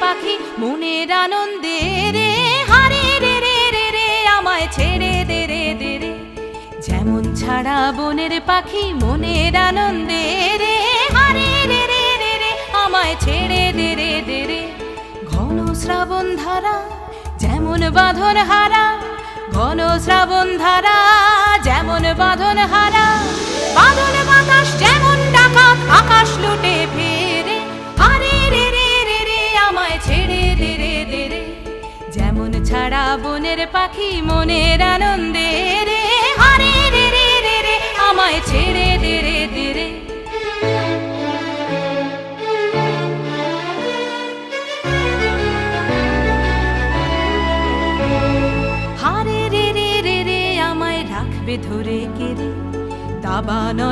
পাখি মনের আনন্দে রে, হারে রে রে রে রে আমায় ছেড়ে দে রে দে রে। যেমন ছাড়া বনের পাখি মনের আনন্দে রে, হারে রে রে রে রে আমায় ছেড়ে দে রে দে রে। ঘন শ্রাবণ ধারা যেমন বাঁধন হারা, ঘন শ্রাবণ ধারা যেমন বাঁধন হারা, বাঁধন বাতাস যেমন ডাকাত আকাশ লুটে ফেরে, হারে রে রে রে রে আমায় ছেড়ে দে রে দে রে। যেমন ছাড়া বনের পাখি মনের আনন্দে রে, হারে রে রে রে রে আমায় ছেড়ে দে রে দে রে। হারে রে রে রে রে আমায় রাখবে ধরে কেড়ে, দাবানলে